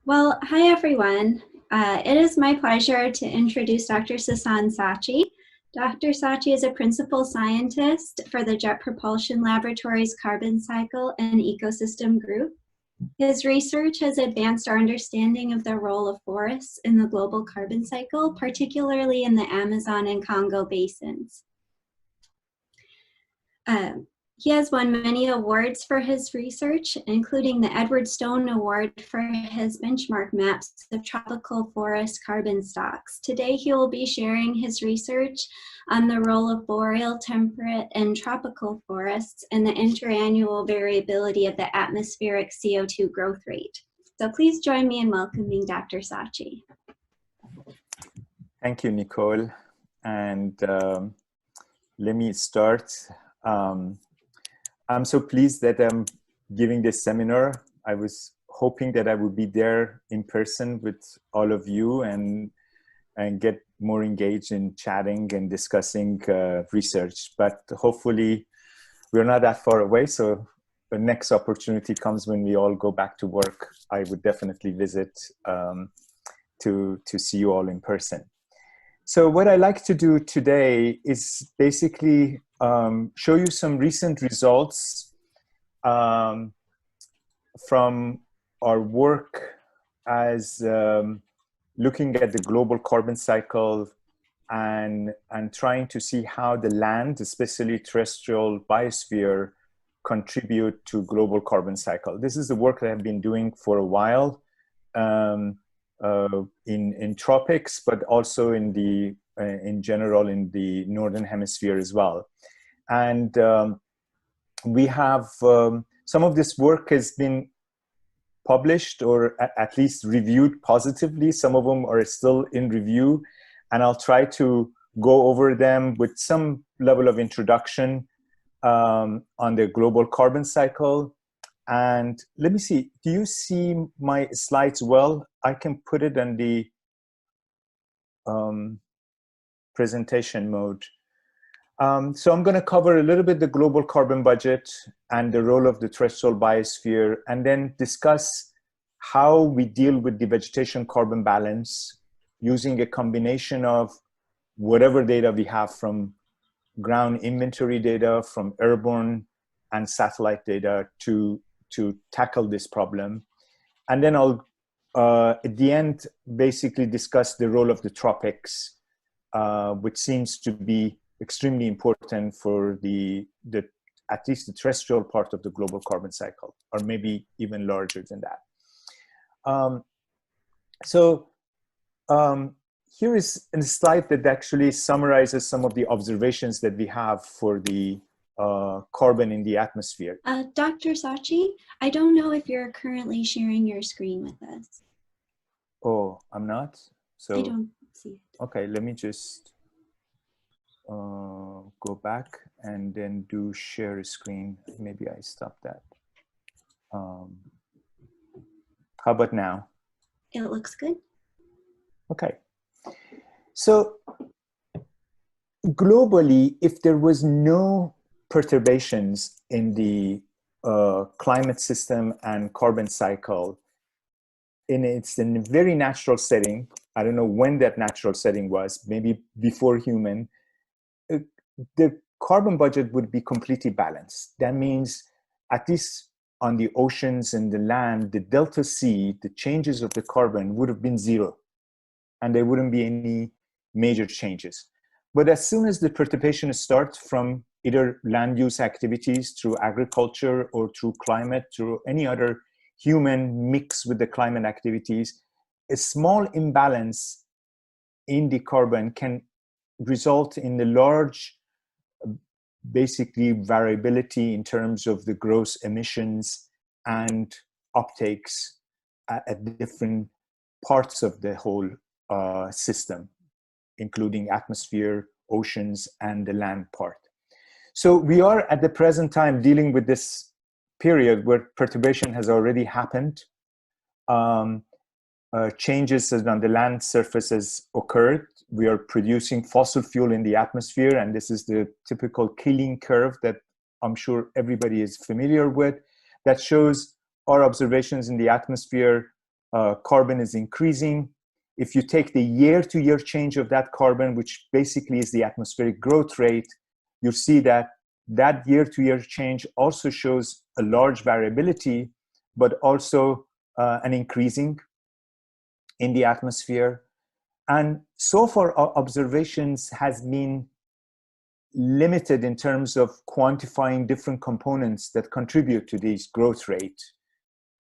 Well, hi everyone. It is my pleasure to introduce Dr. Sassan Saatchi. Dr. Saatchi is a principal scientist for the Jet Propulsion Laboratory's Carbon Cycle and Ecosystem Group. His research has advanced our understanding of the role of forests in the global carbon cycle, particularly in the Amazon and Congo basins. He has won many awards for his research, including the Edward Stone Award for his benchmark maps of tropical forest carbon stocks. Today, he will be sharing his research on the role of boreal, temperate, and tropical forests and the interannual variability of the atmospheric CO2 growth rate. So please join me in welcoming Dr. Saatchi. Thank you, Nicole. And let me start. I'm so pleased that I'm giving this seminar. I was hoping that I would be there in person with all of you and get more engaged in chatting and discussing research. But hopefully we're not that far away. So the next opportunity comes when we all go back to work. I would definitely visit to see you all in person. So what I like to do today is basically show you some recent results from our work as looking at the global carbon cycle and trying to see how the land, especially terrestrial biosphere, contribute to global carbon cycle. This is the work that I've been doing for a while in tropics, but also in general in the Northern Hemisphere as well. And we have, some of this work has been published or at least reviewed positively. Some of them are still in review, and I'll try to go over them with some level of introduction on the global carbon cycle. And let me see, do you see my slides well? I can put it in the presentation mode. So I'm going to cover a little bit the global carbon budget and the role of the terrestrial biosphere, and then discuss how we deal with the vegetation carbon balance using a combination of whatever data we have from ground inventory data, from airborne and satellite data to tackle this problem. And then I'll, at the end, basically discuss the role of the tropics, which seems to be extremely important for at least the terrestrial part of the global carbon cycle, or maybe even larger than that. Here is a slide that actually summarizes some of the observations that we have for the carbon in the atmosphere. Dr. Saatchi, I don't know if you're currently sharing your screen with us. Oh, I'm not? So I don't see it. Okay, let me just go back and then do share a screen. Maybe I stopped that. How about now? It looks good. Okay. So globally, if there was no perturbations in the climate system and carbon cycle, it's in a very natural setting. I don't know when that natural setting was, maybe before human, the carbon budget would be completely balanced. That means at least on the oceans and the land, the delta C, the changes of the carbon would have been zero, and there wouldn't be any major changes. But as soon as the perturbation starts from either land use activities through agriculture or through climate, through any other human mix with the climate activities, a small imbalance in the carbon can result in a large, basically, variability in terms of the gross emissions and uptakes at different parts of the whole system, including atmosphere, oceans, and the land part. So we are at the present time dealing with this period where perturbation has already happened. Changes on the land surface has occurred. We are producing fossil fuel in the atmosphere, and this is the typical killing curve that I'm sure everybody is familiar with, that shows our observations in the atmosphere carbon is increasing. If you take the year-to-year change of that carbon, which basically is the atmospheric growth rate, you see that that year-to-year change also shows a large variability, but also an increasing in the atmosphere. And so far, our observations has been limited in terms of quantifying different components that contribute to this growth rate.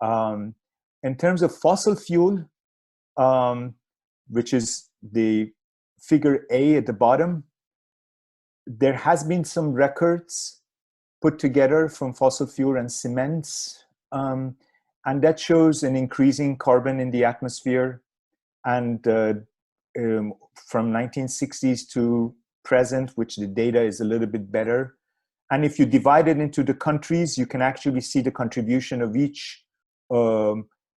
In terms of fossil fuel, which is the figure A at the bottom, there has been some records put together from fossil fuel and cements, and that shows an increasing carbon in the atmosphere. And from 1960s to present, which the data is a little bit better. And if you divide it into the countries, you can actually see the contribution of each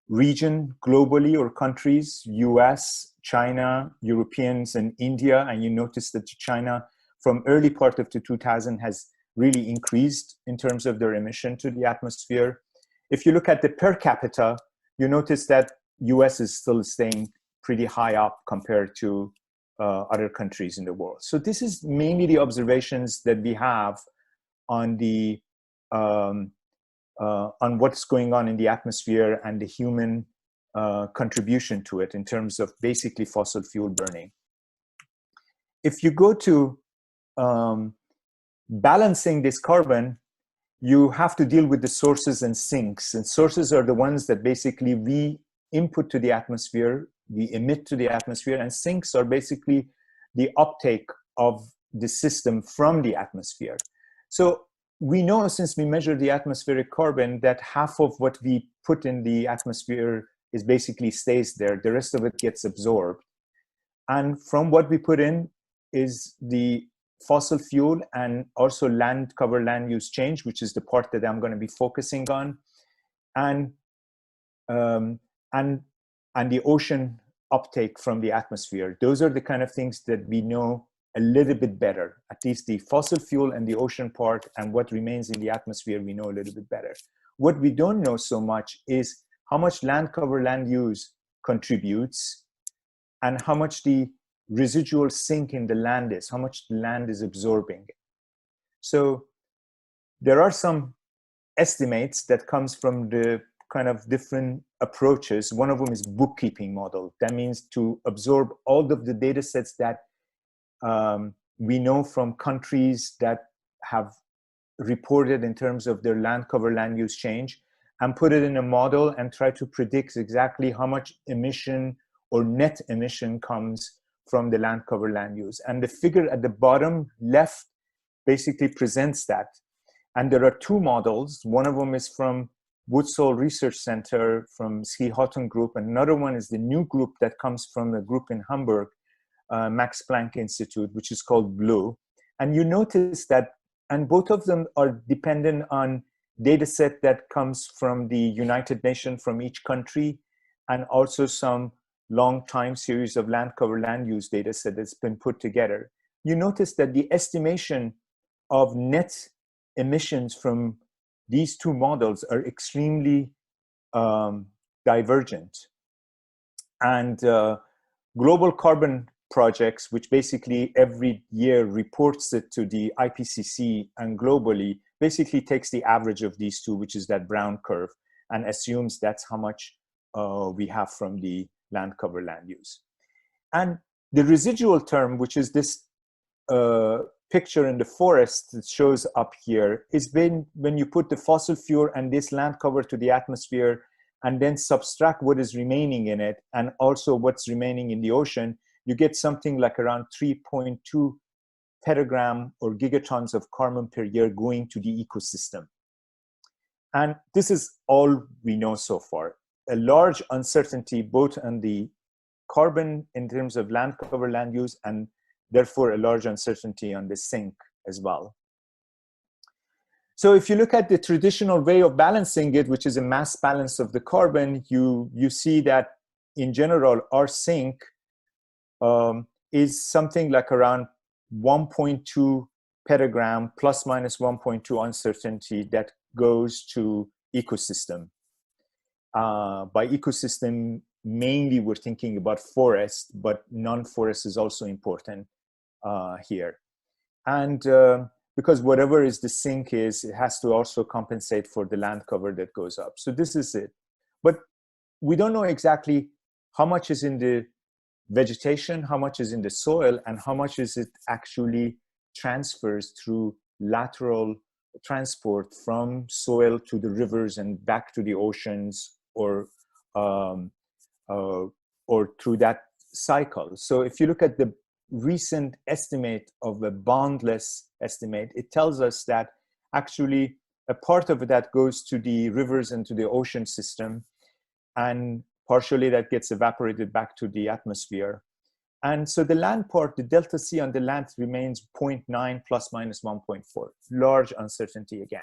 region globally, or countries: US, China, Europeans, and India. And you notice that China, from early part of the 2000, has really increased in terms of their emission to the atmosphere. If you look at the per capita, you notice that US is still staying pretty high up compared to other countries in the world. So this is mainly the observations that we have on the on what's going on in the atmosphere and the human contribution to it in terms of basically fossil fuel burning. If you go to balancing this carbon, you have to deal with the sources and sinks. And sources are the ones that basically we input to the atmosphere, we emit to the atmosphere, and sinks are basically the uptake of the system from the atmosphere. So we know, since we measure the atmospheric carbon, that half of what we put in the atmosphere is basically stays there. The rest of it gets absorbed. And from what we put in is the fossil fuel and also land use change, which is the part that I'm going to be focusing on, and the ocean uptake from the atmosphere. Those are the kind of things that we know a little bit better. At least the fossil fuel and the ocean part, and what remains in the atmosphere, we know a little bit better. What we don't know so much is how much land use contributes, and how much the residual sink in the land is, how much the land is absorbing. So there are some estimates that comes from the kind of different approaches. One of them is bookkeeping model. That means to absorb all of the data sets that we know from countries that have reported in terms of their land use change, and put it in a model and try to predict exactly how much emission or net emission comes from the land use. And the figure at the bottom left basically presents that. And there are two models. One of them is from Woodsole Research Center from Ski Houghton Group. And another one is the new group that comes from a group in Hamburg, Max Planck Institute, which is called BLUE. And you notice that, and both of them are dependent on data set that comes from the United Nations from each country, and also some long time series of land use data set that's been put together. You notice that the estimation of net emissions from these two models are extremely divergent. And global carbon projects, which basically every year reports it to the IPCC and globally, basically takes the average of these two, which is that brown curve, and assumes that's how much we have from the land use. And the residual term, which is this picture in the forest that shows up here, is when you put the fossil fuel and this land cover to the atmosphere, and then subtract what is remaining in it, and also what's remaining in the ocean, you get something like around 3.2 petagram or gigatons of carbon per year going to the ecosystem. And this is all we know so far. A large uncertainty both on the carbon in terms of land use, and therefore a large uncertainty on the sink as well. So if you look at the traditional way of balancing it, which is a mass balance of the carbon, you see that in general our sink is something like around 1.2 petagram plus minus 1.2 uncertainty that goes to ecosystem. By ecosystem, mainly we're thinking about forest, but non-forest is also important here. And because whatever is the sink is, it has to also compensate for the land cover that goes up. So this is it. But we don't know exactly how much is in the vegetation, how much is in the soil, and how much is it actually transfers through lateral transport from soil to the rivers and back to the oceans, or through that cycle. So if you look at the recent estimate of a boundless estimate, it tells us that actually a part of that goes to the rivers and to the ocean system, and partially that gets evaporated back to the atmosphere. And so the land part, the delta C on the land remains 0.9 plus minus 1.4. Large uncertainty again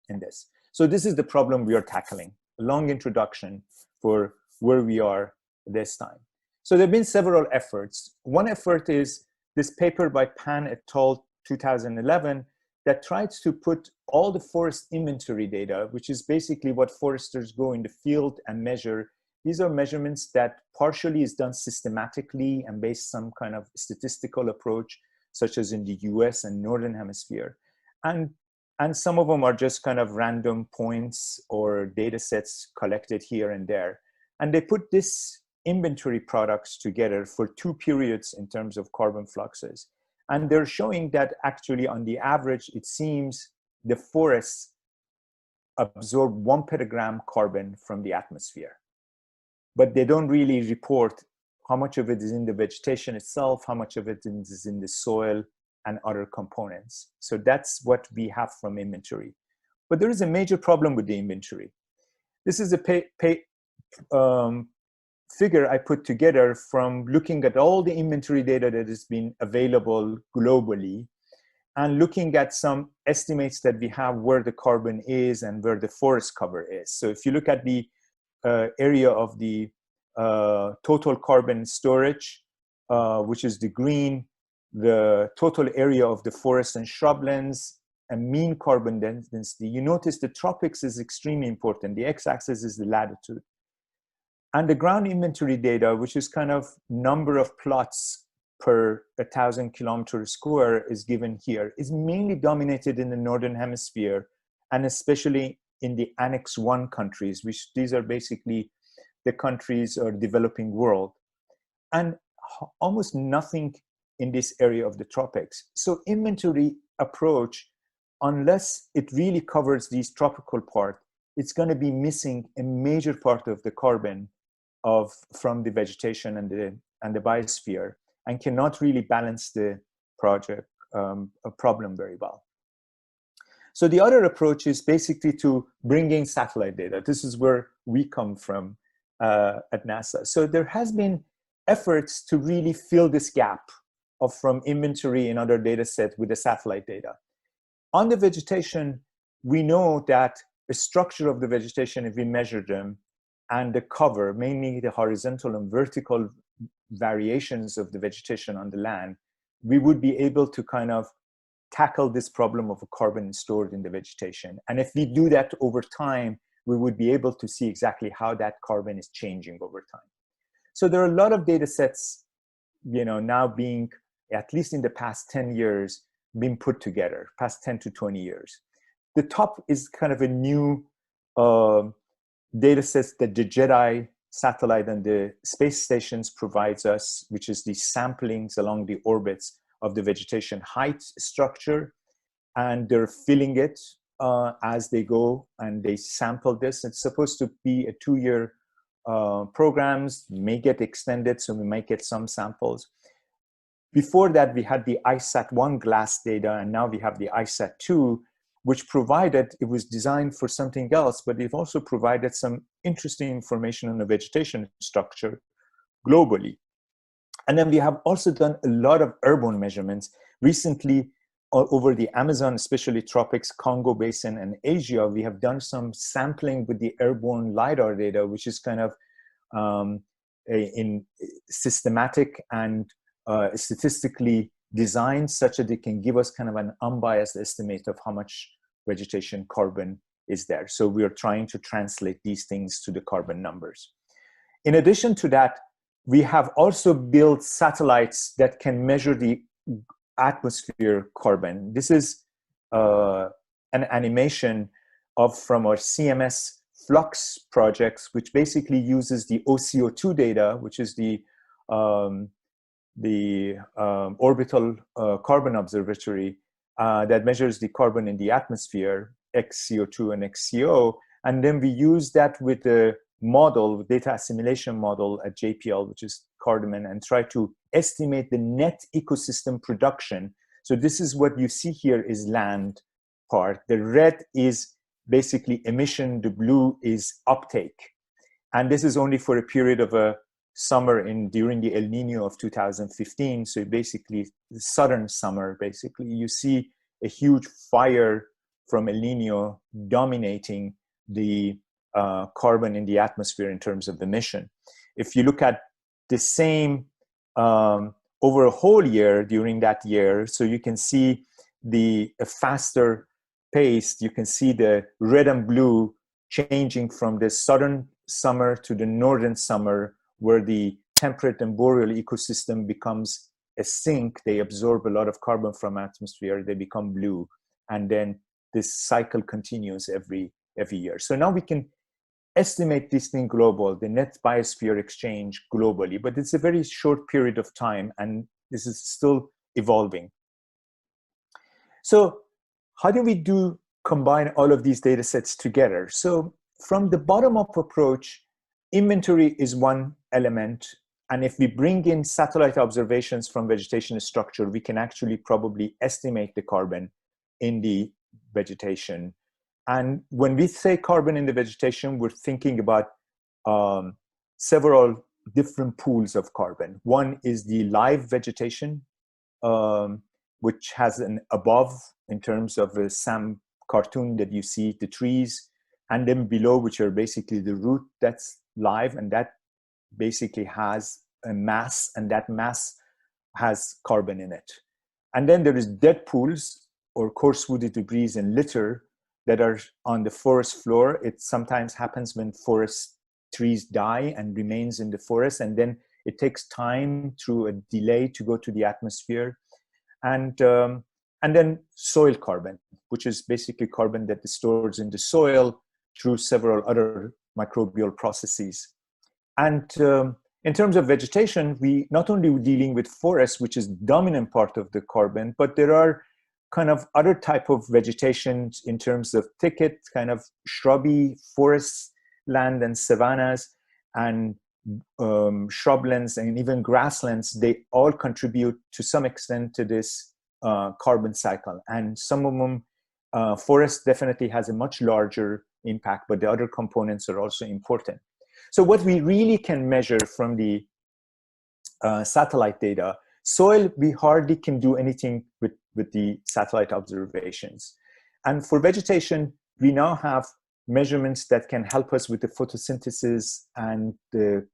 in this. So this is the problem we are tackling. A long introduction for where we are this time. So there have been several efforts. One effort is this paper by Pan et al. 2011 that tries to put all the forest inventory data, which is basically what foresters go in the field and measure. These are measurements that partially is done systematically and based some kind of statistical approach, such as in the US and Northern Hemisphere. And some of them are just kind of random points or data sets collected here and there. And they put this inventory products together for 2 periods in terms of carbon fluxes. And they're showing that actually on the average, it seems the forests absorb 1 petagram carbon from the atmosphere. But they don't really report how much of it is in the vegetation itself, how much of it is in the soil and other components. So that's what we have from inventory. But there is a major problem with the inventory. This is a figure I put together from looking at all the inventory data that has been available globally and looking at some estimates that we have where the carbon is and where the forest cover is. So if you look at the area of the total carbon storage, which is the green, the total area of the forest and shrublands, and mean carbon density, you notice the tropics is extremely important. The x-axis is the latitude. And the ground inventory data, which is kind of number of plots per 1,000 kilometers square is given here, is mainly dominated in the Northern Hemisphere, and especially in the Annex 1 countries, which these are basically the countries or developing world, and almost nothing in this area of the tropics. So inventory approach, unless it really covers these tropical part, it's going to be missing a major part of the carbon from the vegetation and the biosphere, and cannot really balance the problem very well. So the other approach is basically to bring in satellite data. This is where we come from at NASA. So there has been efforts to really fill this gap from inventory and other data sets with the satellite data. On the vegetation, we know that the structure of the vegetation, if we measure them, and the cover, mainly the horizontal and vertical variations of the vegetation on the land, we would be able to kind of tackle this problem of carbon stored in the vegetation. And if we do that over time, we would be able to see exactly how that carbon is changing over time. So there are a lot of data sets, now being, at least in the past 10 years, being put together, past 10 to 20 years. The top is kind of a new data sets that the JEDI satellite and the space stations provides us, which is the samplings along the orbits of the vegetation height structure. And they're filling it as they go, and they sample this. It's supposed to be a 2-year programs, may get extended, so we might get some samples. Before that, we had the ISAT-1 glass data, and now we have the ISAT-2, which provided, it was designed for something else, but it also provided some interesting information on the vegetation structure globally. And then we have also done a lot of airborne measurements. Recently, over the Amazon, especially tropics, Congo Basin, and Asia, we have done some sampling with the airborne LiDAR data, which is kind of in systematic and statistically designed such that it can give us kind of an unbiased estimate of how much vegetation carbon is there. So we are trying to translate these things to the carbon numbers. In addition to that, we have also built satellites that can measure the atmosphere carbon. This is an animation from our CMS Flux projects, which basically uses the OCO2 data, which is the orbital carbon observatory that measures the carbon in the atmosphere, XCO2 and XCO. And then we use that with the model, data assimilation model at JPL, which is Cardamom, and try to estimate the net ecosystem production. So this is what you see here is land part. The red is basically emission, the blue is uptake. And this is only for a period of a summer during the El Nino of 2015. So basically the southern summer, basically you see a huge fire from El Nino dominating the carbon in the atmosphere in terms of emission. If you look at the same over a whole year during that year, so you can see a faster pace, you can see the red and blue changing from the southern summer to the northern summer, where the temperate and boreal ecosystem becomes a sink. They absorb a lot of carbon from atmosphere, they become blue, and then this cycle continues every year. So now we can estimate this thing global, the net biosphere exchange globally, but it's a very short period of time and this is still evolving. So how do we combine all of these data sets together? So from the bottom-up approach, inventory is one element. And if we bring in satellite observations from vegetation structure, we can actually probably estimate the carbon in the vegetation. And when we say carbon in the vegetation, we're thinking about several different pools of carbon. One is the live vegetation, which has an above in terms of a SAM cartoon that you see, the trees, and then below, which are basically the root that's live, and that basically has a mass, and that mass has carbon in it. And then there is dead pools or coarse woody debris and litter that are on the forest floor. It sometimes happens when forest trees die and remains in the forest, and then it takes time through a delay to go to the atmosphere. And then soil carbon, which is basically carbon that is stored in the soil through several other microbial processes. And in terms of vegetation, we not only dealing with forests, which is dominant part of the carbon, but there are kind of other type of vegetation in terms of thicket, kind of shrubby forest land and savannas and shrublands and even grasslands. They all contribute to some extent to this carbon cycle. And some of them, forest definitely has a much larger impact, but the other components are also important. So what we really can measure from the satellite data, soil, we hardly can do anything with the satellite observations. And for vegetation, we now have measurements that can help us with the photosynthesis and the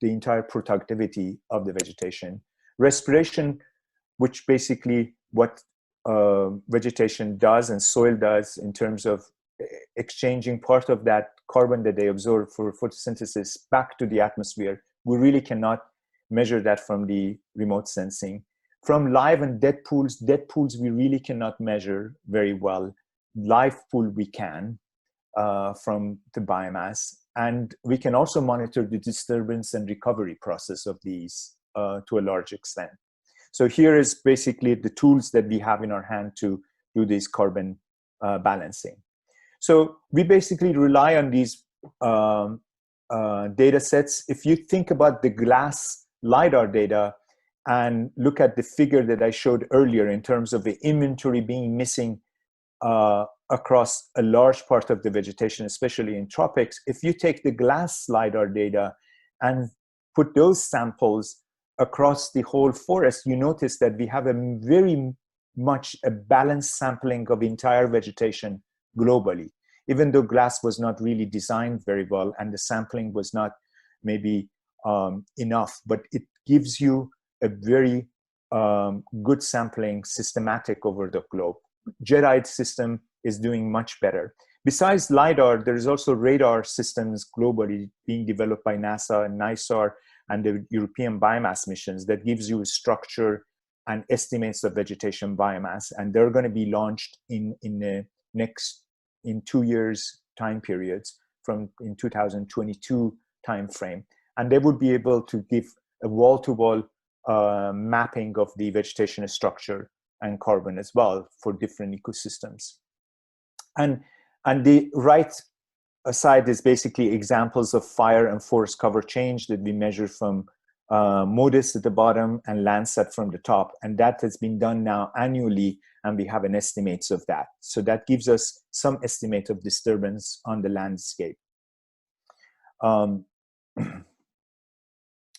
entire productivity of the vegetation. Respiration, which basically what vegetation does and soil does in terms of exchanging part of that carbon that they absorb for photosynthesis back to the atmosphere, we really cannot measure that from the remote sensing. From live and dead pools we really cannot measure very well. Live pool we can from the biomass, and we can also monitor the disturbance and recovery process of these to a large extent. So here is basically the tools that we have in our hand to do this carbon balancing. So we basically rely on these data sets. If you think about the glass LiDAR data and look at the figure that I showed earlier in terms of the inventory being missing across a large part of the vegetation, especially in tropics, if you take the glass LiDAR data and put those samples across the whole forest, you notice that we have a very much a balanced sampling of entire vegetation globally, even though glass was not really designed very well and the sampling was not maybe enough, but it gives you a very good sampling systematic over the globe. Jet-eyed system is doing much better. Besides LiDAR, there is also radar systems globally being developed by NASA and NISAR and the European biomass missions that gives you structure and estimates of vegetation biomass. And they're going to be launched in 2 years time periods from in 2022 timeframe. And they would be able to give a wall-to-wall mapping of the vegetation structure and carbon as well for different ecosystems. And the right side is basically examples of fire and forest cover change that we measure from MODIS at the bottom and Landsat from the top. And that has been done now annually, and we have an estimates of that. So that gives us some estimate of disturbance on the landscape.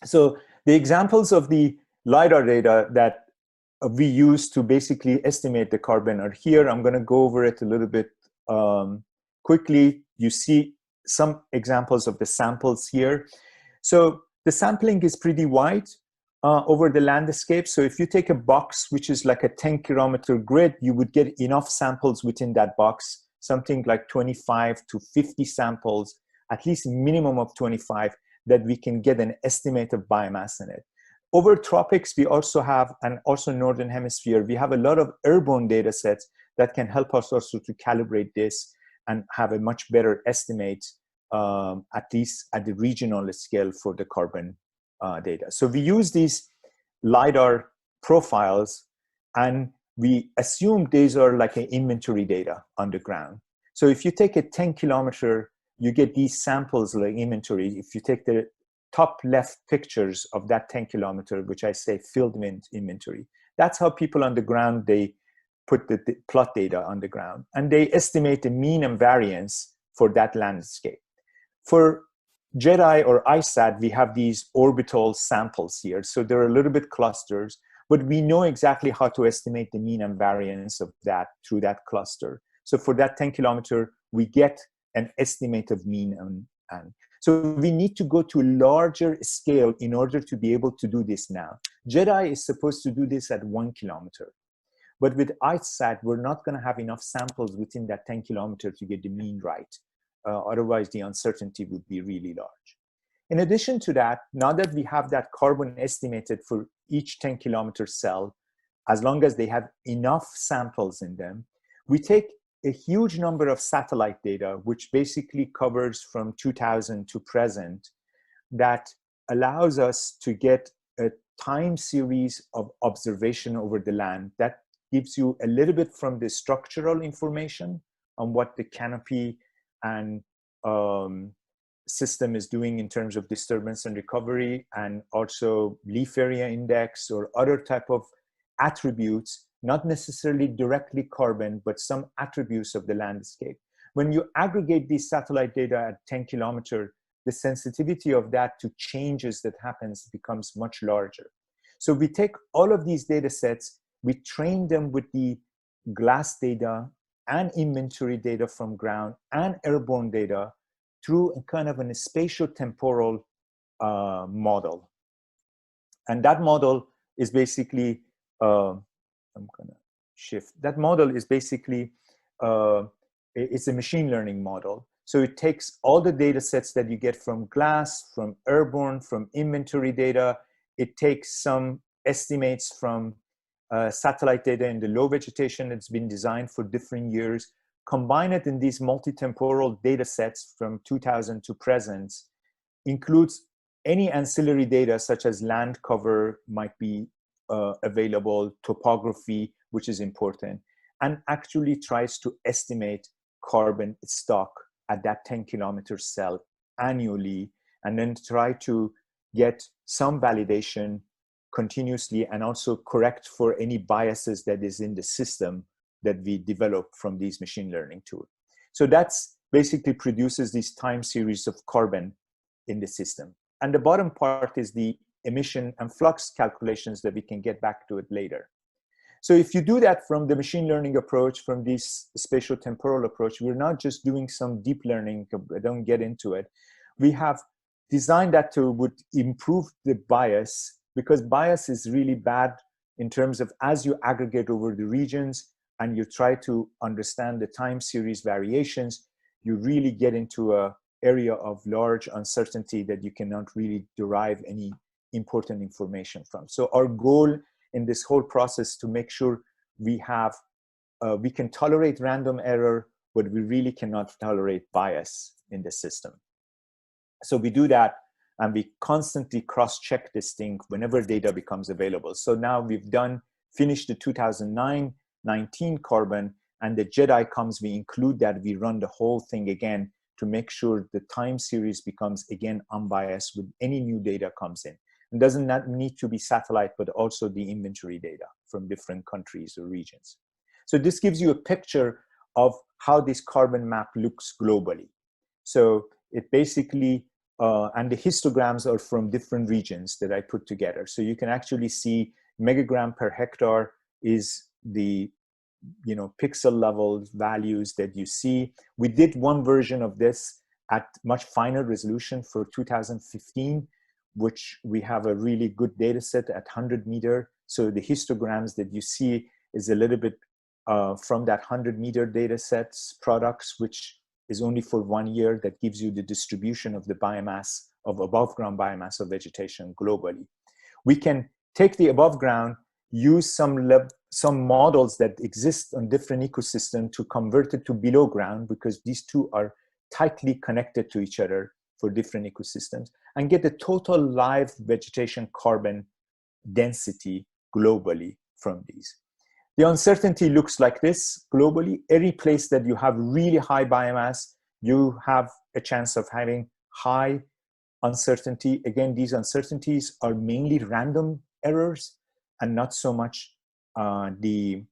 So the examples of the LiDAR data that we use to basically estimate the carbon are here. I'm going to go over it a little bit quickly. You see some examples of the samples here. So the sampling is pretty wide over the landscape. So if you take a box, which is like a 10-kilometer grid, you would get enough samples within that box, something like 25 to 50 samples, at least minimum of 25, that we can get an estimate of biomass in it. Over tropics, we also have, and also Northern Hemisphere, we have a lot of airborne data sets that can help us also to calibrate this and have a much better estimate, at least at the regional scale for the carbon data. So we use these LiDAR profiles, and we assume these are like an inventory data on the ground. So if you take a 10-kilometer, you get these samples like inventory. If you take the top left pictures of that 10-kilometer, which I say field inventory, that's how people on the ground, they put the plot data on the ground, and they estimate the mean and variance for that landscape. For JEDI or ISAT, we have these orbital samples here. So they're a little bit clusters, but we know exactly how to estimate the mean and variance of that through that cluster. So for that 10-kilometer, we get an estimate of mean and so we need to go to a larger scale in order to be able to do this now. JEDI is supposed to do this at 1 kilometer. But with ISAT, we're not going to have enough samples within that 10-kilometer to get the mean right. Otherwise, the uncertainty would be really large. In addition to that, now that we have that carbon estimated for each 10-kilometer cell, as long as they have enough samples in them, we take a huge number of satellite data, which basically covers from 2000 to present, that allows us to get a time series of observation over the land that gives you a little bit from the structural information on what the canopy and system is doing in terms of disturbance and recovery, and also leaf area index or other type of attributes, not necessarily directly carbon, but some attributes of the landscape. When you aggregate these satellite data at 10-kilometer, the sensitivity of that to changes that happens becomes much larger. So we take all of these data sets, we train them with the glass data and inventory data from ground and airborne data through a kind of a spatio-temporal model. And that model is basically, I'm gonna shift. That model is basically, it's a machine learning model. So it takes all the data sets that you get from glass, from airborne, from inventory data. It takes some estimates from satellite data in the low vegetation that's been designed for different years, combine it in these multi-temporal data sets from 2000 to present, includes any ancillary data such as land cover might be available, topography, which is important, and actually tries to estimate carbon stock at that 10-kilometer cell annually, and then try to get some validation continuously and also correct for any biases that is in the system that we develop from these machine learning tools. So that's basically produces this time series of carbon in the system. And the bottom part is the emission and flux calculations that we can get back to it later. So if you do that from the machine learning approach, from this spatial-temporal approach, we're not just doing some deep learning, I don't get into it. We have designed that to would improve the bias, because bias is really bad in terms of as you aggregate over the regions and you try to understand the time series variations, you really get into a area of large uncertainty that you cannot really derive any important information from. So our goal in this whole process to make sure we have, we can tolerate random error, but we really cannot tolerate bias in the system. So we do that, and we constantly cross-check this thing whenever data becomes available. So now we've finished the 2009-19 carbon, and the JEDI comes, we include that, we run the whole thing again to make sure the time series becomes again unbiased with any new data comes in. It doesn't not need to be satellite, but also the inventory data from different countries or regions. So this gives you a picture of how this carbon map looks globally. So it basically, and the histograms are from different regions that I put together. So you can actually see megagram per hectare is the pixel level values that you see. We did one version of this at much finer resolution for 2015, which we have a really good data set at 100 meter. So the histograms that you see is a little bit from that 100 meter data sets products, which is only for 1 year, that gives you the distribution of the biomass, of above ground biomass of vegetation globally. We can take the above ground, use some models that exist on different ecosystems to convert it to below ground, because these two are tightly connected to each other for different ecosystems, and get the total live vegetation carbon density globally from these. The uncertainty looks like this globally. Every place that you have really high biomass, you have a chance of having high uncertainty. Again, these uncertainties are mainly random errors and not so much the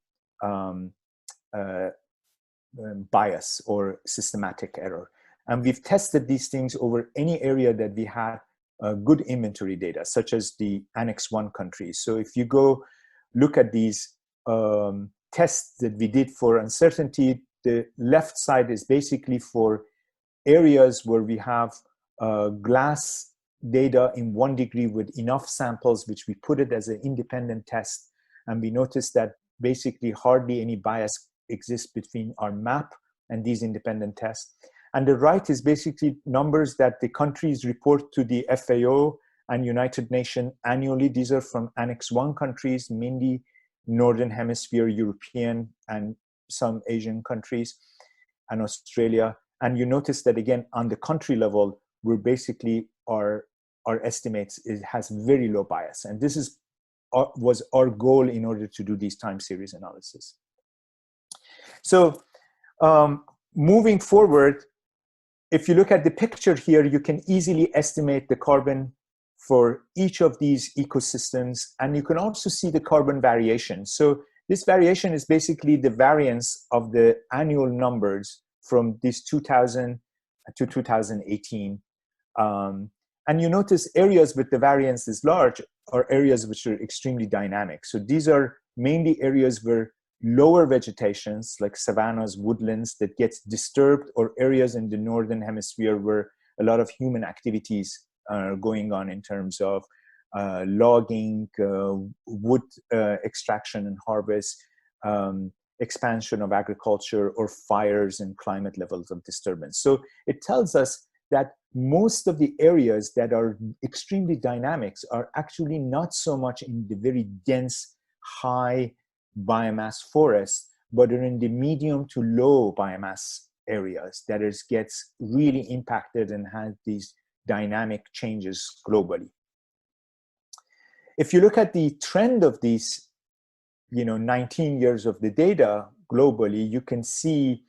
bias or systematic error. And we've tested these things over any area that we had good inventory data, such as the Annex 1 countries. So if you go look at these tests that we did for uncertainty, the left side is basically for areas where we have glass data in 1 degree with enough samples, which we put it as an independent test. And we noticed that basically hardly any bias exists between our map and these independent tests. And the right is basically numbers that the countries report to the FAO and United Nations annually. These are from Annex 1 countries, mainly Northern Hemisphere, European, and some Asian countries, and Australia. And you notice that again, on the country level, we're basically, our estimates, it has very low bias. And this is was our goal in order to do these time series analysis. So moving forward, if you look at the picture here, you can easily estimate the carbon for each of these ecosystems, and you can also see the carbon variation. So this variation is basically the variance of the annual numbers from this 2000 to 2018. And you notice areas with the variance is large are areas which are extremely dynamic. So these are mainly areas where lower vegetations like savannas, woodlands that gets disturbed, or areas in the Northern Hemisphere where a lot of human activities are going on in terms of logging, wood extraction and harvest, expansion of agriculture, or fires and climate levels of disturbance. So it tells us that most of the areas that are extremely dynamics are actually not so much in the very dense, high biomass forests, but are in the medium to low biomass areas that gets really impacted and has these dynamic changes globally. If you look at the trend of these, 19 years of the data globally, you can see,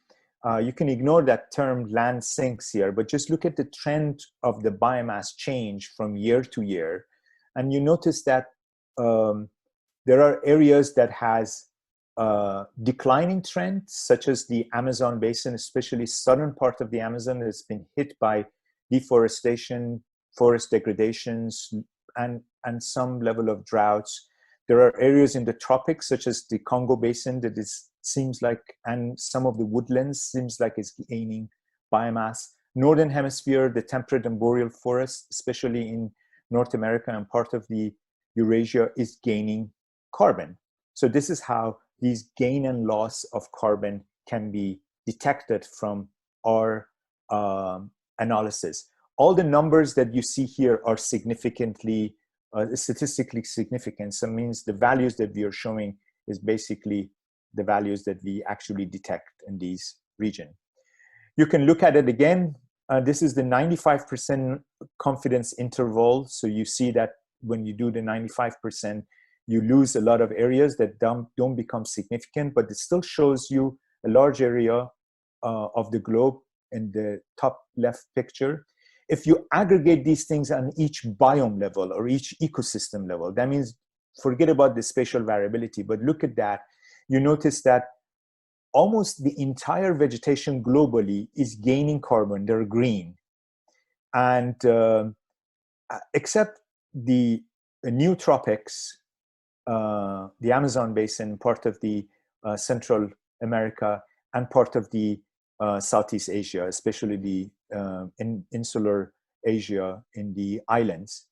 you can ignore that term land sinks here, but just look at the trend of the biomass change from year to year. And you notice that there are areas that has declining trends, such as the Amazon basin, especially southern part of the Amazon, that's been hit by deforestation, forest degradations, and some level of droughts. There are areas in the tropics, such as the Congo basin, that seems like, and some of the woodlands seems like it's gaining biomass. Northern Hemisphere, the temperate and boreal forests, especially in North America and part of the Eurasia, is gaining carbon. So this is how these gain and loss of carbon can be detected from our analysis. All the numbers that you see here are significantly, statistically significant. So it means the values that we are showing is basically the values that we actually detect in these regions. You can look at it again. This is the 95% confidence interval. So you see that when you do the 95%, you lose a lot of areas that don't become significant, but it still shows you a large area of the globe in the top left picture. If you aggregate these things on each biome level or each ecosystem level, that means forget about the spatial variability, but look at that. You notice that almost the entire vegetation globally is gaining carbon. They're green. And except the new tropics, the Amazon basin, part of the Central America, and part of the Southeast Asia, especially the insular Asia in the islands.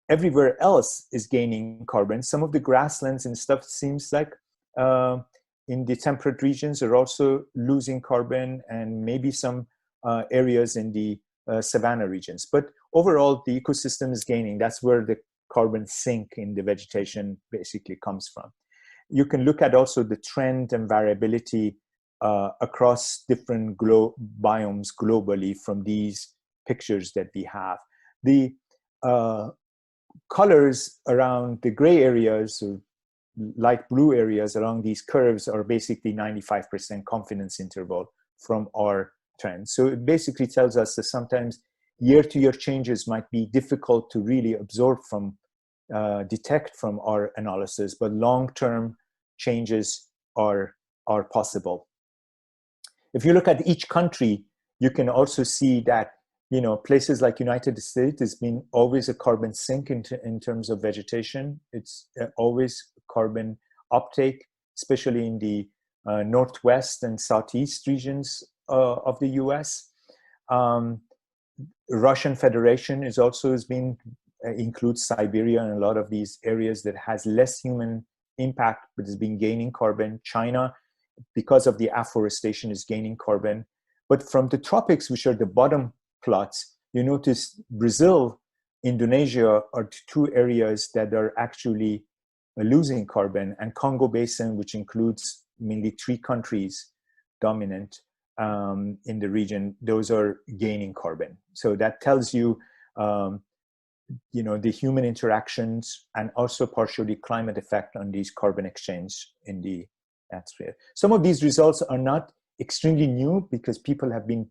Everywhere else is gaining carbon. Some of the grasslands and stuff seems like in the temperate regions are also losing carbon, and maybe some areas in the savanna regions. But overall, the ecosystem is gaining. That's where the carbon sink in the vegetation basically comes from. You can look at also the trend and variability across different biomes globally from these pictures that we have. The colors around the gray areas or light blue areas along these curves are basically 95% confidence interval from our trend. So it basically tells us that sometimes year-to-year changes might be difficult to really absorb from, detect from our analysis, but long-term changes are possible. If you look at each country, you can also see that, you know, places like United States has been always a carbon sink in terms of vegetation. It's always carbon uptake, especially in the northwest and southeast regions of the US. Russian Federation is also has been includes Siberia and a lot of these areas that has less human impact, but has been gaining carbon. China, because of the afforestation, is gaining carbon. But from the tropics, which are the bottom plots, you notice Brazil, Indonesia are two areas that are actually losing carbon, and Congo Basin, which includes mainly 3 countries dominant in the region, those are gaining carbon. So that tells you, you know, the human interactions and also partially climate effect on these carbon exchange in the atmosphere. Some of these results are not extremely new because people have been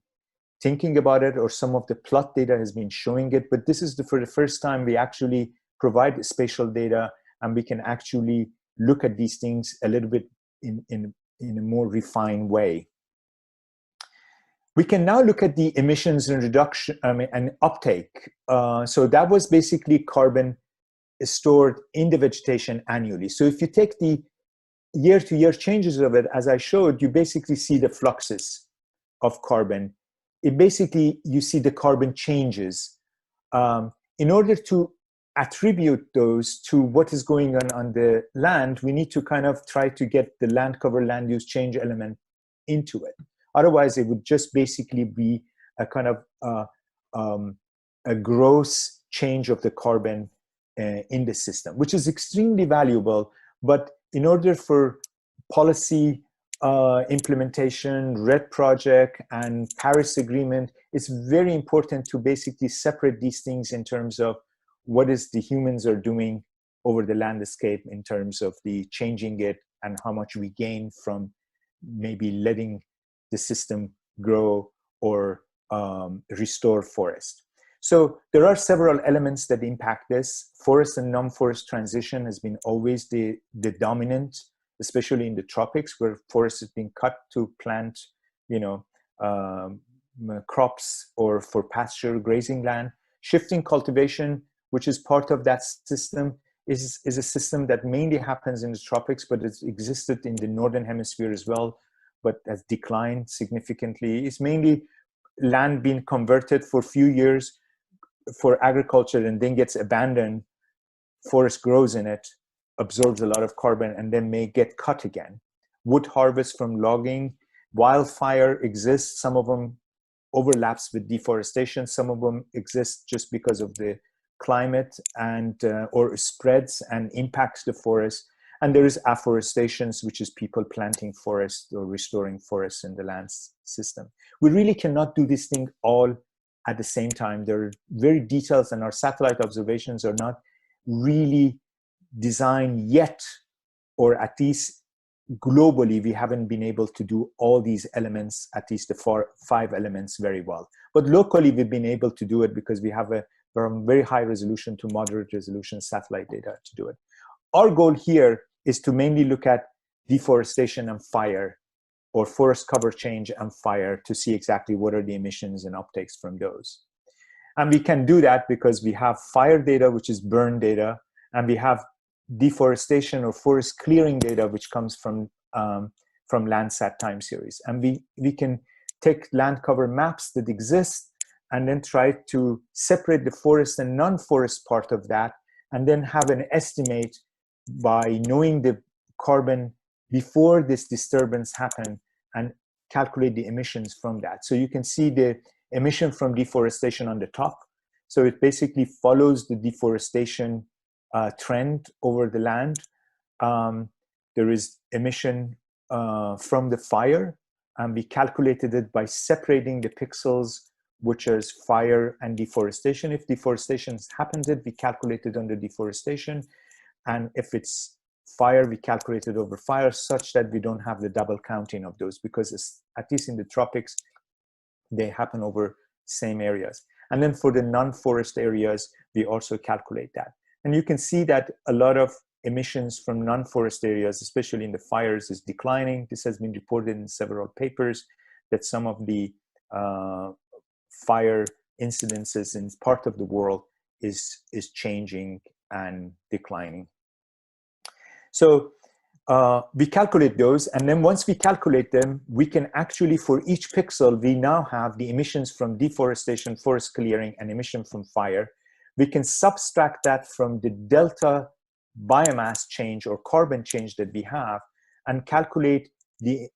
thinking about it, or some of the plot data has been showing it, but this is for the first time we actually provide spatial data, and we can actually look at these things a little bit in a more refined way. We can now look at the emissions and reduction and uptake. So that was basically carbon stored in the vegetation annually. So if you take the year-to-year changes of it, as I showed, you basically see the fluxes of carbon. It basically, you see the carbon changes. In order to attribute those to what is going on the land, we need to kind of try to get the land cover land use change element into it. Otherwise, it would just basically be a kind of a gross change of the carbon in the system, which is extremely valuable. But in order for policy implementation, RED project, and Paris Agreement, it's very important to basically separate these things in terms of what is the humans are doing over the landscape in terms of the changing it and how much we gain from maybe letting the system grow or restore forest. So there are several elements that impact this. Forest and non-forest transition has been always the dominant, especially in the tropics, where forest is being cut to plant, you know, crops or for pasture grazing land. Shifting cultivation, which is part of that system, is a system that mainly happens in the tropics, but it's existed in the northern hemisphere as well, but has declined significantly. It's mainly land being converted for a few years for agriculture and then gets abandoned. Forest grows in it, absorbs a lot of carbon, and then may get cut again. Wood harvest from logging, wildfire exists. Some of them overlaps with deforestation. Some of them exist just because of the climate and or spreads and impacts the forest. And there is afforestation, which is people planting forests or restoring forests in the land system. We really cannot do this thing all at the same time. There are very details, and our satellite observations are not really designed yet, or at least globally, we haven't been able to do all these elements, at least the 5 elements, very well. But locally, we've been able to do it because we have from very high resolution to moderate resolution satellite data to do it. Our goal here is to mainly look at deforestation and fire, or forest cover change and fire, to see exactly what are the emissions and uptakes from those. And we can do that because we have fire data, which is burn data, and we have deforestation or forest clearing data, which comes from Landsat time series. And we can take land cover maps that exist and then try to separate the forest and non-forest part of that, and then have an estimate by knowing the carbon before this disturbance happened and calculate the emissions from that. So you can see the emission from deforestation on the top. So it basically follows the deforestation trend over the land. There is emission from the fire, and we calculated it by separating the pixels, which is fire and deforestation. If deforestation happened, we calculated under deforestation. And if it's fire, we calculated over fire, such that we don't have the double counting of those, because it's, at least in the tropics, they happen over same areas. And then for the non-forest areas, we also calculate that. And you can see that a lot of emissions from non-forest areas, especially in the fires, is declining. This has been reported in several papers, that some of the fire incidences in part of the world is changing and declining. So we calculate those, and then once we calculate them, we can actually, for each pixel, we now have the emissions from deforestation, forest clearing, and emission from fire. We can subtract that from the delta biomass change or carbon change that we have, and calculate the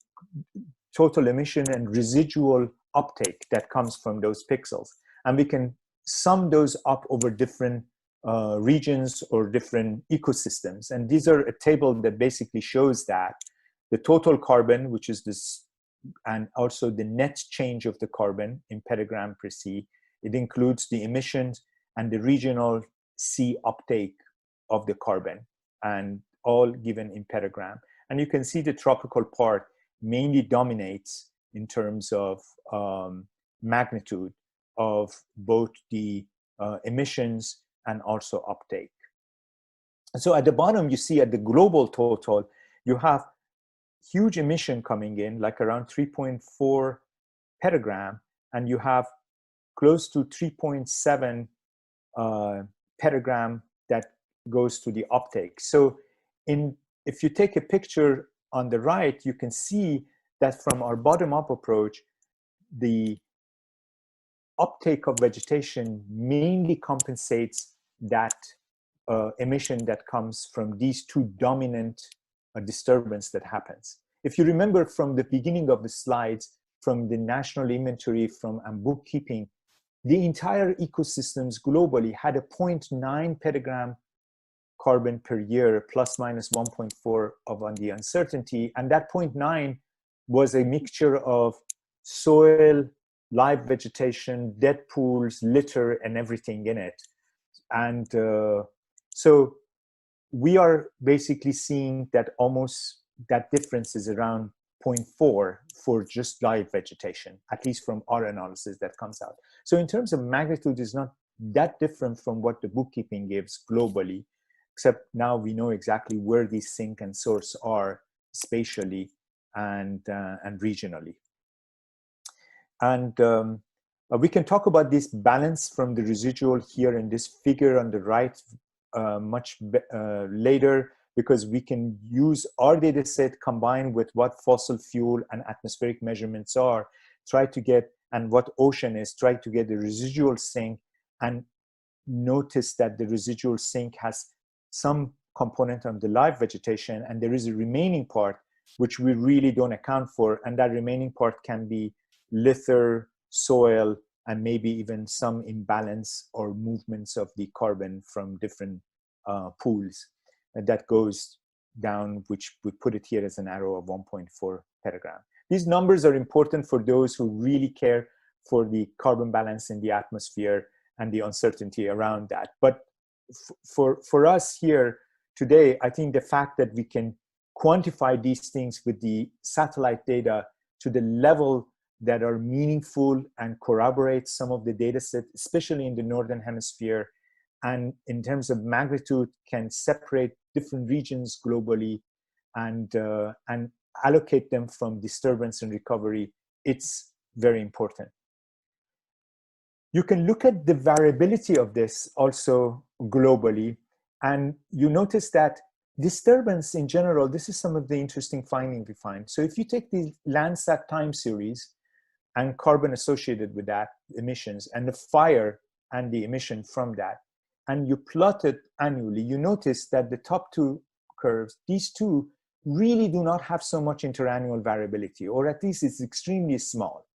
total emission and residual uptake that comes from those pixels. And we can sum those up over different regions or different ecosystems. And these are a table that basically shows that the total carbon, which is this, and also the net change of the carbon in petagram per C, it includes the emissions and the regional C uptake of the carbon, and all given in petagram. And you can see the tropical part mainly dominates in terms of magnitude of both the emissions and also uptake. So at the bottom, you see at the global total, you have huge emission coming in, like around 3.4 petagram, and you have close to 3.7 petagram that goes to the uptake. So if you take a picture on the right, you can see that from our bottom-up approach, the uptake of vegetation mainly compensates that emission that comes from these two dominant disturbance that happens. If you remember from the beginning of the slides, from the national inventory and bookkeeping, the entire ecosystems globally had a 0.9 petagram carbon per year, plus minus 1.4 on the uncertainty. And that 0.9 was a mixture of soil, live vegetation, dead pools, litter, and everything in it. And so we are basically seeing that almost that difference is around 0.4 for just live vegetation, at least from our analysis that comes out. So in terms of magnitude, it's not that different from what the bookkeeping gives globally, except now we know exactly where these sink and source are spatially and regionally. And we can talk about this balance from the residual here in this figure on the right much later, because we can use our data set combined with what fossil fuel and atmospheric measurements are, try to get, and what ocean is, try to get the residual sink, and notice that the residual sink has some component on the live vegetation, and there is a remaining part which we really don't account for, and that remaining part can be lither soil, and maybe even some imbalance or movements of the carbon from different pools. And that goes down, which we put it here as an arrow of 1.4 petagram. These numbers are important for those who really care for the carbon balance in the atmosphere and the uncertainty around that. But for us here today, I think the fact that we can quantify these things with the satellite data to the level that are meaningful and corroborate some of the data set, especially in the Northern Hemisphere, and in terms of magnitude can separate different regions globally and allocate them from disturbance and recovery, it's very important. You can look at the variability of this also globally, and you notice that disturbance in general, this is some of the interesting findings we find. So if you take the Landsat time series and carbon associated with that emissions and the fire and the emission from that, and you plot it annually, you notice that the top two curves, these two really do not have so much interannual variability, or at least it's extremely small.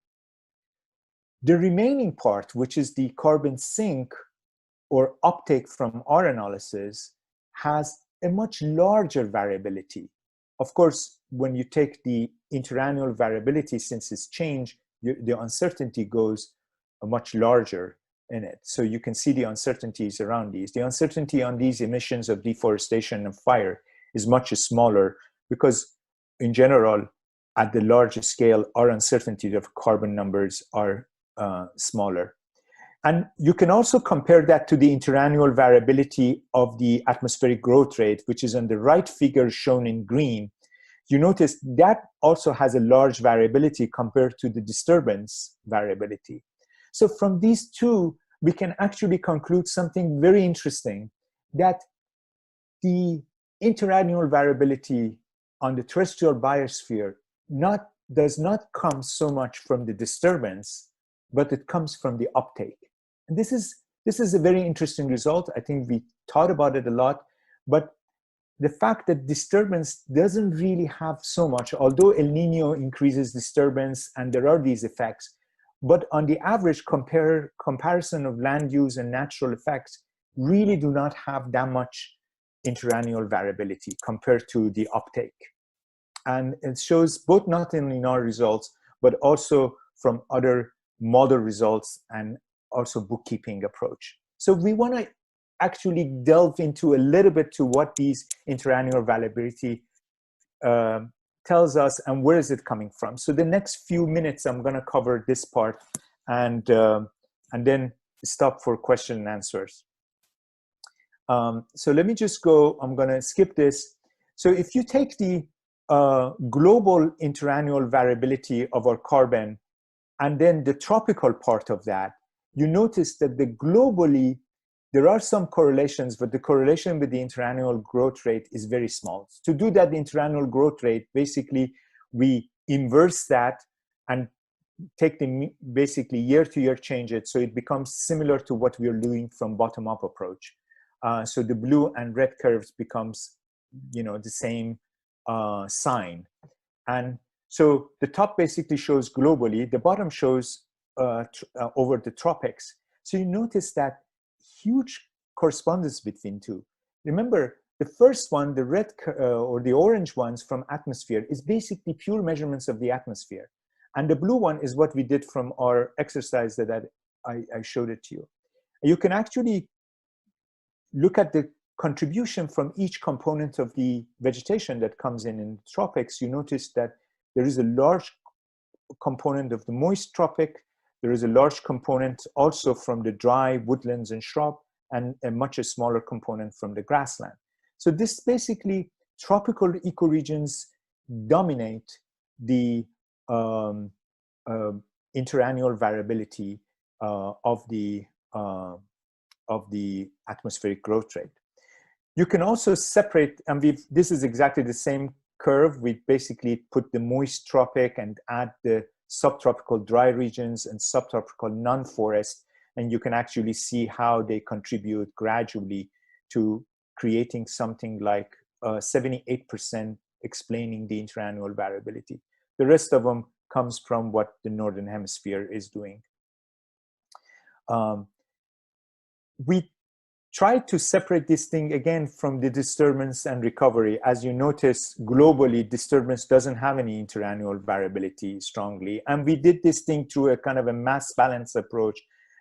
The remaining part, which is the carbon sink or uptake from our analysis, has a much larger variability. Of course, when you take the interannual variability, since it's change, the uncertainty goes much larger in it. So you can see the uncertainties around these. The uncertainty on these emissions of deforestation and fire is much smaller because in general, at the larger scale, our uncertainty of carbon numbers are smaller. And you can also compare that to the interannual variability of the atmospheric growth rate, which is on the right figure shown in green. You notice that also has a large variability compared to the disturbance variability. So from these two, we can actually conclude something very interesting, that the interannual variability on the terrestrial biosphere does not come so much from the disturbance, but it comes from the uptake. And this is a very interesting result. I think we thought about it a lot, but the fact that disturbance doesn't really have so much, although El Nino increases disturbance and there are these effects, but on the average comparison of land use and natural effects really do not have that much interannual variability compared to the uptake. And it shows both not only in our results, but also from other model results and also bookkeeping approach. So we want to actually delve into a little bit to what these interannual variability tells us and where is it coming from. So the next few minutes, I'm going to cover this part and then stop for question and answers. So let me just go, I'm going to skip this. So if you take the global interannual variability of our carbon and then the tropical part of that, you notice that globally, there are some correlations, but the correlation with the interannual growth rate is very small. To do that interannual growth rate, basically, we inverse that and take the basically year-to-year change it, so it becomes similar to what we are doing from bottom-up approach. So the blue and red curves becomes, the same sign. And so the top basically shows globally, the bottom shows over the tropics. So you notice that huge correspondence between two. Remember, the first one, the red or the orange ones from atmosphere, is basically pure measurements of the atmosphere. And the blue one is what we did from our exercise that I showed it to you. You can actually look at the contribution from each component of the vegetation that comes in the tropics. You notice that there is a large component of the moist tropic. There is a large component also from the dry woodlands and shrub, and a much smaller component from the grassland. So this basically, tropical ecoregions dominate the interannual variability of the atmospheric growth rate. You can also separate, and this is exactly the same curve. We basically put the moist tropic and add the subtropical dry regions and subtropical non-forest, and you can actually see how they contribute gradually to creating something like 78% explaining the interannual variability. The rest of them comes from what the Northern Hemisphere is doing. We try to separate this thing again from the disturbance and recovery. As you notice, globally, disturbance doesn't have any interannual variability strongly. And we did this thing through a kind of a mass balance approach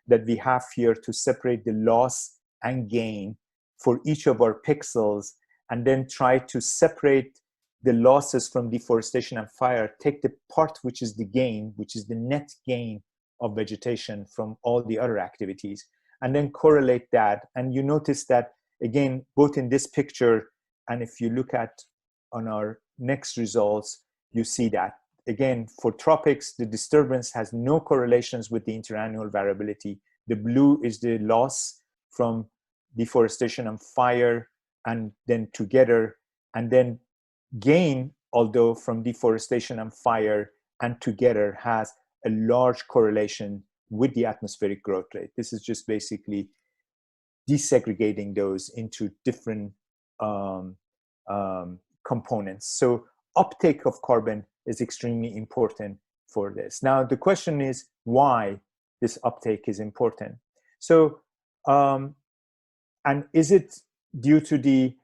that we have here to separate the loss and gain for each of our pixels, and then try to separate the losses from deforestation and fire, take the part which is the gain, which is the net gain of vegetation from all the other activities, and then correlate that. And you notice that, again, both in this picture, and if you look at on our next results, you see that. Again, for tropics, the disturbance has no correlations with the interannual variability. The blue is the loss from deforestation and fire, and then together, and then gain, although from deforestation and fire and together, has a large correlation with the atmospheric growth rate. This is just basically desegregating those into different components. So uptake of carbon is extremely important for this. Now, the question is why this uptake is important. So, and is it due to the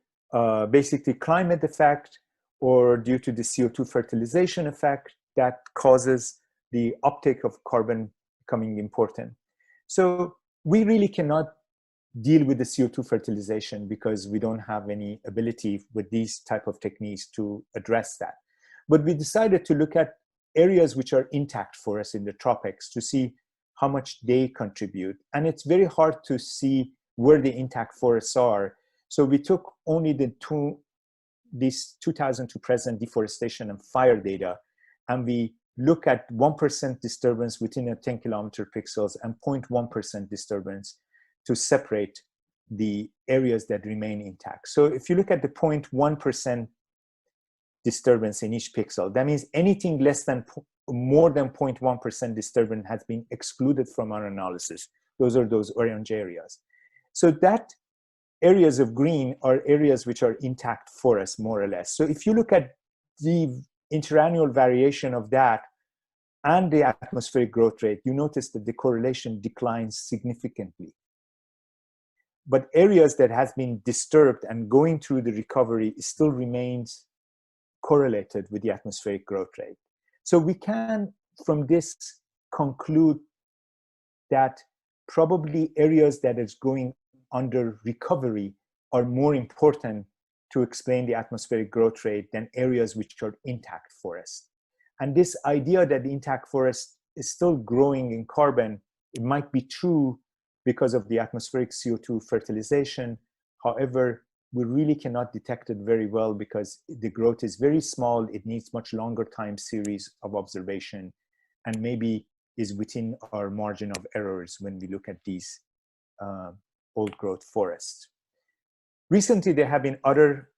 basically climate effect, or due to the CO2 fertilization effect that causes the uptake of carbon becoming important? So we really cannot deal with the CO2 fertilization because we don't have any ability with these type of techniques to address that. But we decided to look at areas which are intact forests in the tropics to see how much they contribute. And it's very hard to see where the intact forests are. So we took only these 2000 to present deforestation and fire data, and we look at 1% disturbance within a 10 kilometer pixels and 0.1% disturbance to separate the areas that remain intact. So if you look at the 0.1% disturbance in each pixel, that means anything less than more than 0.1% disturbance has been excluded from our analysis. Those are those orange areas. So that areas of green are areas which are intact forests, more or less. So if you look at the interannual variation of that and the atmospheric growth rate, you notice that the correlation declines significantly. But areas that has been disturbed and going through the recovery still remains correlated with the atmospheric growth rate. So we can, from this, conclude that probably areas that is going under recovery are more important to explain the atmospheric growth rate than areas which are intact forests. And this idea that the intact forest is still growing in carbon, it might be true because of the atmospheric CO2 fertilization. However, we really cannot detect it very well because the growth is very small. It needs much longer time series of observation, and maybe is within our margin of errors when we look at these old growth forests. Recently, there have been other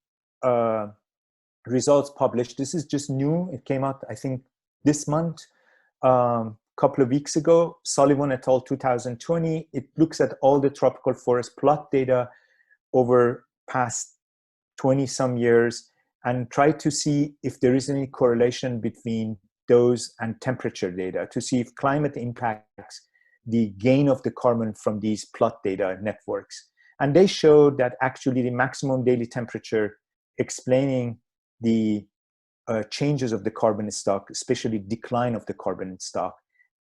results published. This is just new. It came out, I think, this month, couple of weeks ago. Sullivan et al. 2020. It looks at all the tropical forest plot data over past 20 some years and try to see if there is any correlation between those and temperature data to see if climate impacts the gain of the carbon from these plot data networks. And they showed that actually the maximum daily temperature explaining the changes of the carbon stock, especially decline of the carbon stock,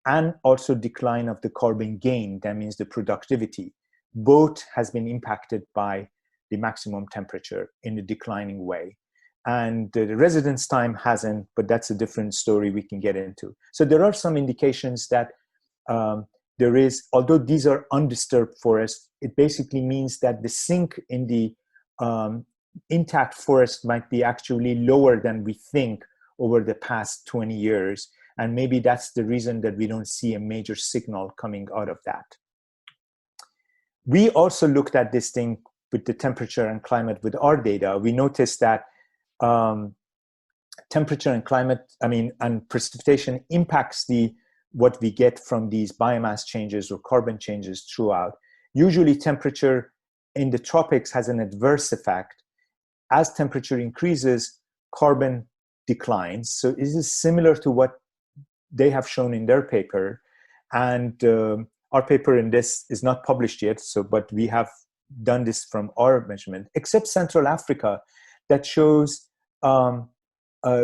and also decline of the carbon gain, that means the productivity, both has been impacted by the maximum temperature in a declining way. And the residence time hasn't, but that's a different story we can get into. So there are some indications that there is, although these are undisturbed forests, it basically means that the sink in the intact forest might be actually lower than we think over the past 20 years. And maybe that's the reason that we don't see a major signal coming out of that. We also looked at this thing with the temperature and climate with our data. We noticed that temperature and climate, and precipitation impacts what we get from these biomass changes or carbon changes throughout. Usually temperature in the tropics has an adverse effect. As temperature increases, carbon declines. So this is similar to what they have shown in their paper. And our paper in this is not published yet, but we have done this from our measurement, except Central Africa, that shows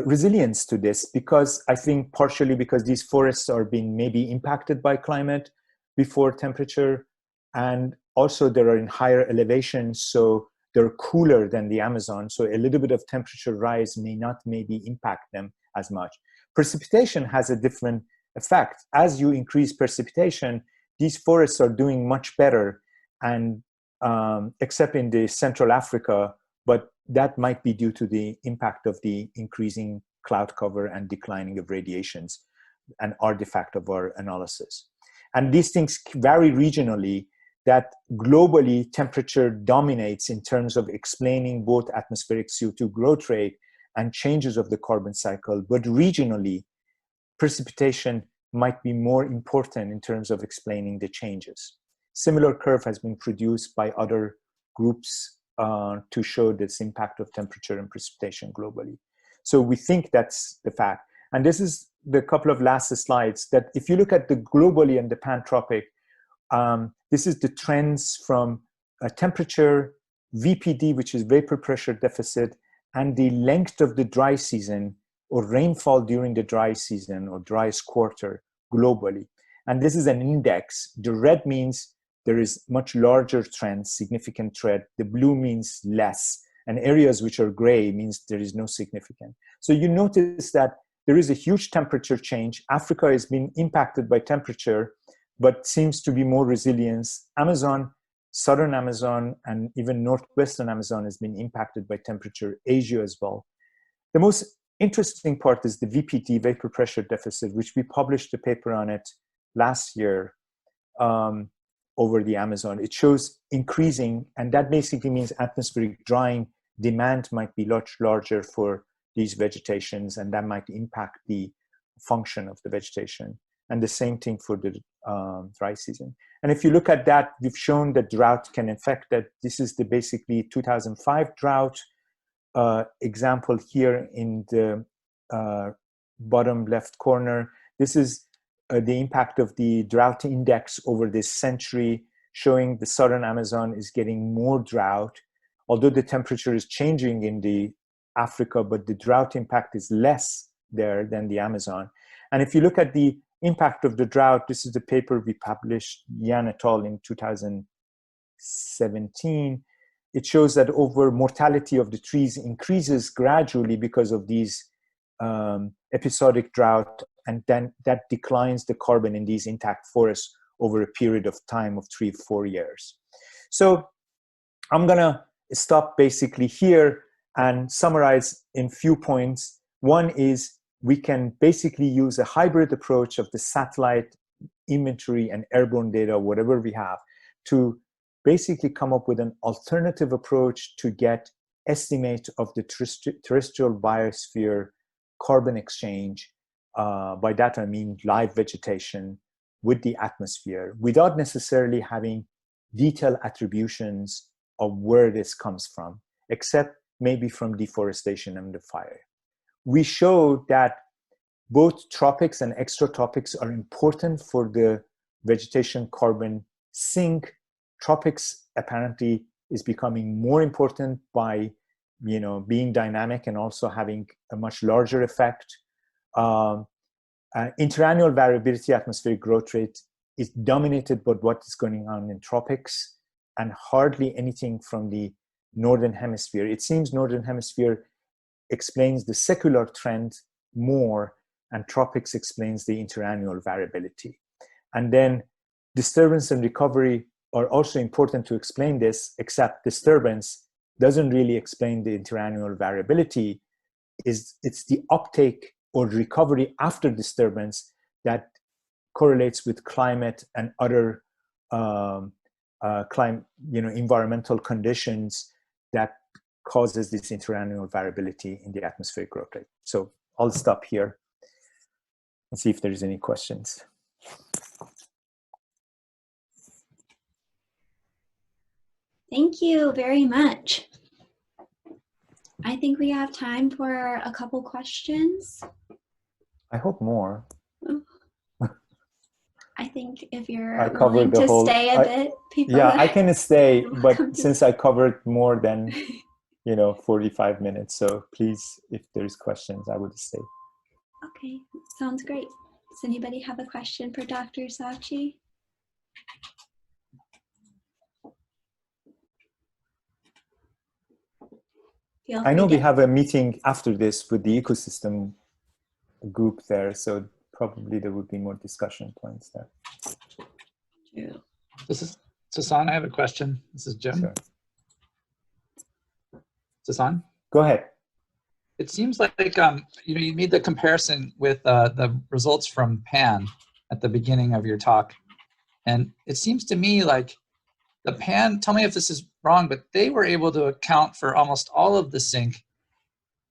resilience to this, because I think partially because these forests are being maybe impacted by climate before temperature, and also they are in higher elevations, so they're cooler than the Amazon, so a little bit of temperature rise may not maybe impact them as much. Precipitation has a different effect. As you increase precipitation, these forests are doing much better, and except in the Central Africa, but that might be due to the impact of the increasing cloud cover and declining of radiations, an artifact of our analysis. And these things vary regionally, that globally temperature dominates in terms of explaining both atmospheric CO2 growth rate and changes of the carbon cycle, but regionally, precipitation might be more important in terms of explaining the changes. Similar curve has been produced by other groups to show this impact of temperature and precipitation globally. So we think that's the fact. And this is the couple of last slides, that if you look at the globally and the pantropic, this is the trends from temperature, VPD, which is vapor pressure deficit, and the length of the dry season or rainfall during the dry season or driest quarter globally. And this is an index. The red means there is much larger trend, significant trend. The blue means less. And areas which are gray means there is no significant. So you notice that there is a huge temperature change. Africa has been impacted by temperature, but seems to be more resilient. Amazon, southern Amazon, and even northwestern Amazon has been impacted by temperature, Asia as well. The most interesting part is the VPD, vapor pressure deficit, which we published a paper on it last year over the Amazon. It shows increasing, and that basically means atmospheric drying demand might be much larger for these vegetations, and that might impact the function of the vegetation. And the same thing for the dry season. And if you look at that, we've shown that drought can affect that. This is the basically 2005 drought example here in the bottom left corner. This is the impact of the drought index over this century, showing the southern Amazon is getting more drought, although the temperature is changing in the Africa, but the drought impact is less there than the Amazon. And if you look at the impact of the drought, this is the paper we published, Yan et al. In 2017. It shows that over mortality of the trees increases gradually because of these episodic drought, and then that declines the carbon in these intact forests over a period of time of 3-4 years. So I'm gonna stop basically here and summarize in few points. One is we can basically use a hybrid approach of the satellite inventory and airborne data, whatever we have, to basically come up with an alternative approach to get estimate of the terrestrial biosphere carbon exchange. By that I mean live vegetation with the atmosphere, without necessarily having detailed attributions of where this comes from, except maybe from deforestation and the fire. We showed that both tropics and extratropics are important for the vegetation carbon sink. Tropics apparently is becoming more important by, being dynamic and also having a much larger effect. Interannual variability atmospheric growth rate is dominated by what is going on in tropics and hardly anything from the northern hemisphere. It seems northern hemisphere explains the secular trend more, and tropics explains the interannual variability. And then disturbance and recovery are also important to explain this, except disturbance doesn't really explain the interannual variability. It's the uptake or recovery after disturbance that correlates with climate and other environmental conditions that causes this interannual variability in the atmospheric growth rate. So I'll stop here and see if there's any questions. Thank you very much. I think we have time for a couple questions. I hope more. Oh, I think if I you're willing covered the to whole, stay a bit, people yeah, I can stay, you're but welcome to since I covered more than, 45 minutes, so please, if there's questions, I would stay. Okay, sounds great. Does anybody have a question for Dr. Saatchi? Feel I know free we to. have a meeting after this with the ecosystem group there, so probably there would be more discussion points there. True. This is Sassan. I have a question. This is Jim. Sure. Sassan? Go ahead. It seems like you made the comparison with the results from PAN at the beginning of your talk, and it seems to me like the PAN. Tell me if this is wrong, but they were able to account for almost all of the sink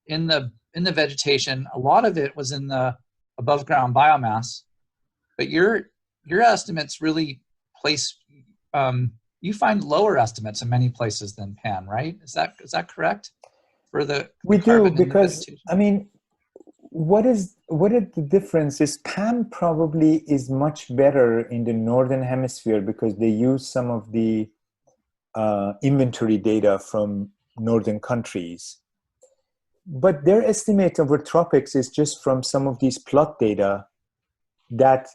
in the vegetation. A lot of it was in the above ground biomass, but your estimates really place. You find lower estimates in many places than PAN, right? Is that correct? For the We do, carbon in the because, vegetation? I mean, what is the difference is PAN probably is much better in the Northern Hemisphere because they use some of the inventory data from northern countries. But their estimate over tropics is just from some of these plot data that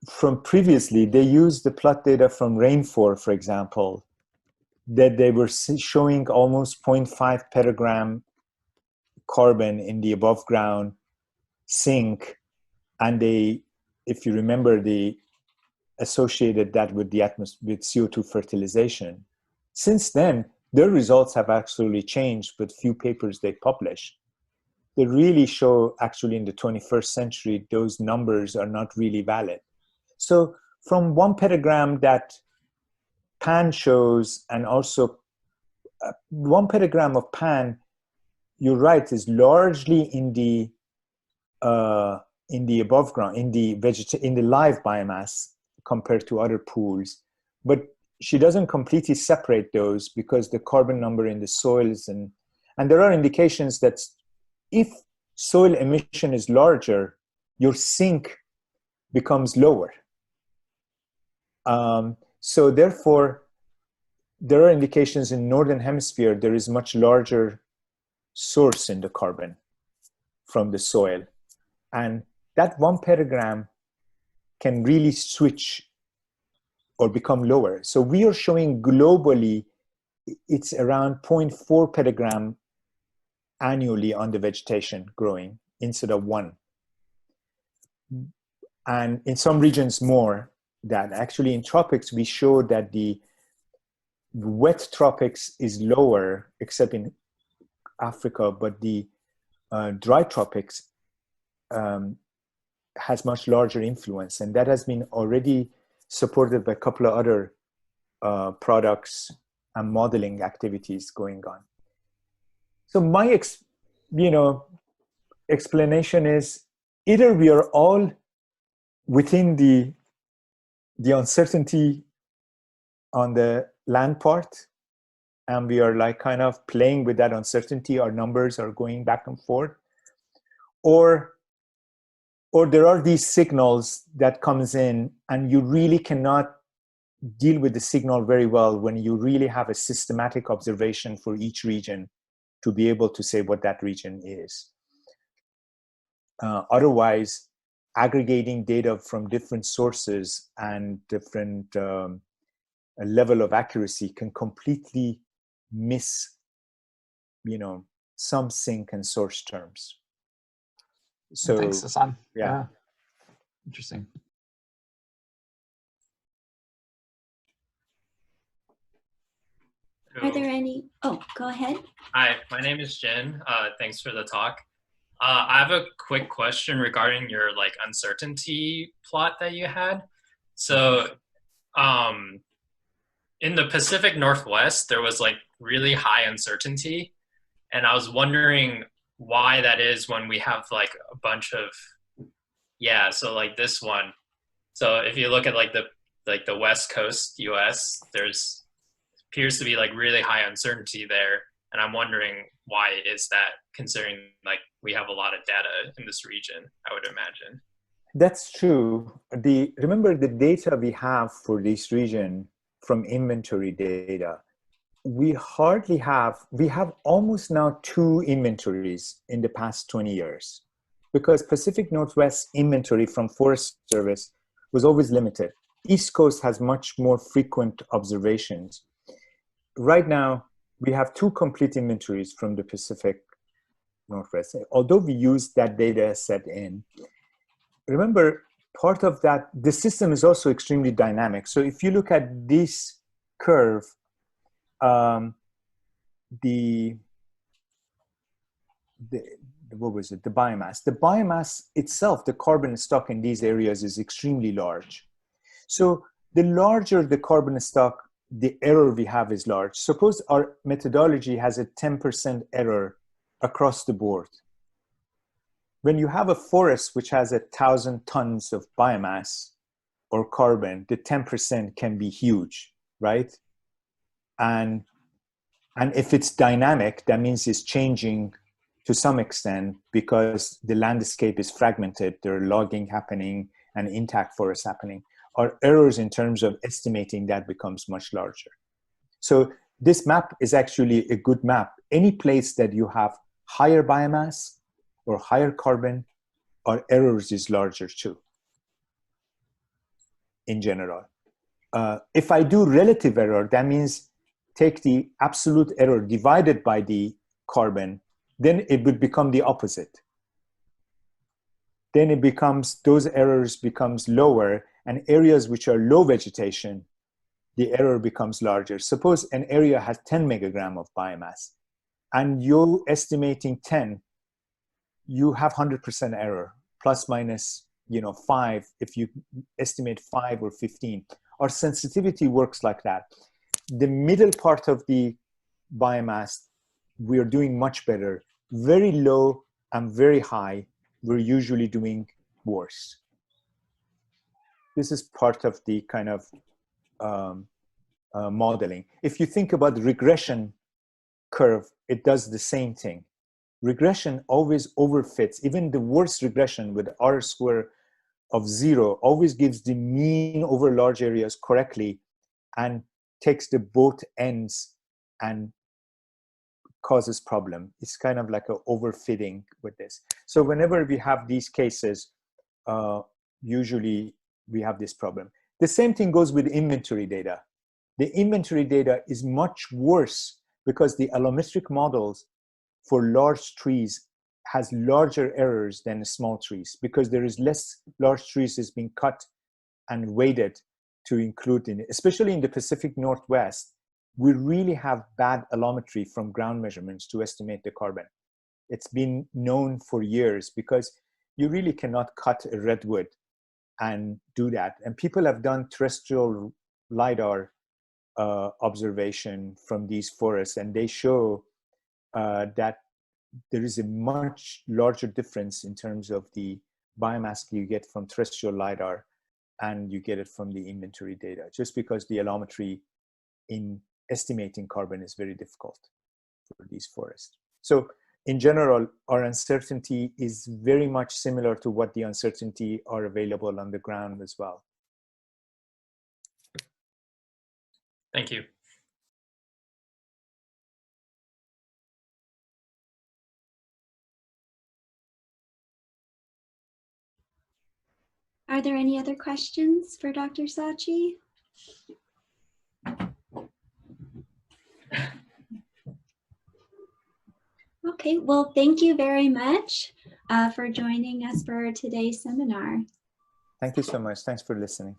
from previously, they used the plot data from rainfall, for example, that they were showing almost 0.5 petagram carbon in the above ground sink. And they, if you remember, they associated that with the atmosphere, with CO2 fertilization. Since then, their results have actually changed with few papers they published. They really show actually in the 21st century, those numbers are not really valid. So from 1 petagram that PAN shows, and also 1 petagram of PAN, you're right, is largely in the above ground, in the live biomass compared to other pools. But she doesn't completely separate those because the carbon number in the soils and there are indications that if soil emission is larger, your sink becomes lower. So therefore, there are indications in Northern Hemisphere there is much larger source in the carbon from the soil. And that 1 petagram can really switch or become lower. So we are showing globally it's around 0.4 petagram annually on the vegetation growing instead of 1. And in some regions more. That actually in tropics, we show that the wet tropics is lower, except in Africa, but the dry tropics has much larger influence. And that has been already supported by a couple of other products and modeling activities going on. So my explanation is either we are all within the uncertainty on the land part, and we are like kind of playing with that uncertainty. Our numbers are going back and forth, or there are these signals that comes in, and you really cannot deal with the signal very well when you really have a systematic observation for each region to be able to say what that region is. Otherwise, aggregating data from different sources and different level of accuracy can completely miss, some sink and source terms. So thanks, Sassan. Yeah. Interesting. Are there any? Oh, go ahead. Hi, my name is Jen. Thanks for the talk. I have a quick question regarding your uncertainty plot that you had. So in the Pacific Northwest, there was really high uncertainty. And I was wondering why that is when we have a bunch of, so this one. So if you look at the West Coast US, there's appears to be really high uncertainty there. And I'm wondering why is that, considering we have a lot of data in this region, I would imagine. That's true. Remember the data we have for this region from inventory data, we have almost now 2 inventories in the past 20 years, because Pacific Northwest inventory from Forest Service was always limited. East Coast has much more frequent observations. Right now, we have 2 complete inventories from the Pacific Northwest. Although we use that data set in, remember, part of that, the system is also extremely dynamic. So if you look at this curve, what was it? The biomass. The biomass itself, the carbon stock in these areas is extremely large. So the larger the carbon stock, the error we have is large. Suppose our methodology has a 10% error across the board. When you have a forest which has 1,000 tons of biomass or carbon, the 10% can be huge, right? And if it's dynamic, that means it's changing to some extent because the landscape is fragmented. There are logging happening and intact forests happening. Our errors in terms of estimating that becomes much larger. So this map is actually a good map. Any place that you have higher biomass or higher carbon, our errors is larger too, in general. If I do relative error, that means take the absolute error divided by the carbon, then it would become the opposite. Then it becomes, those errors becomes lower, and areas which are low vegetation, the error becomes larger. Suppose an area has 10 megagram of biomass, and you're estimating 10, you have 100% error, plus minus 5, if you estimate 5 or 15. Our sensitivity works like that. The middle part of the biomass, we are doing much better. Very low and very high, we're usually doing worse. This is part of the kind of modeling. If you think about the regression curve, it does the same thing. Regression always overfits. Even the worst regression with R square of 0 always gives the mean over large areas correctly and takes the both ends and causes problem. It's kind of like an overfitting with this. So whenever we have these cases, usually we have this problem. The same thing goes with inventory data. The inventory data is much worse because the allometric models for large trees has larger errors than small trees because there is less large trees is being cut and weighted to include in it. Especially in the Pacific Northwest, we really have bad allometry from ground measurements to estimate the carbon. It's been known for years because you really cannot cut a redwood and do that. And people have done terrestrial LiDAR observation from these forests, and they show that there is a much larger difference in terms of the biomass you get from terrestrial LiDAR and you get it from the inventory data, just because the allometry in estimating carbon is very difficult for these forests. So in general, our uncertainty is very much similar to what the uncertainty are available on the ground as well. Thank you. Are there any other questions for Dr. Saatchi? Okay, well, thank you very much for joining us for today's seminar. Thank you so much. Thanks for listening.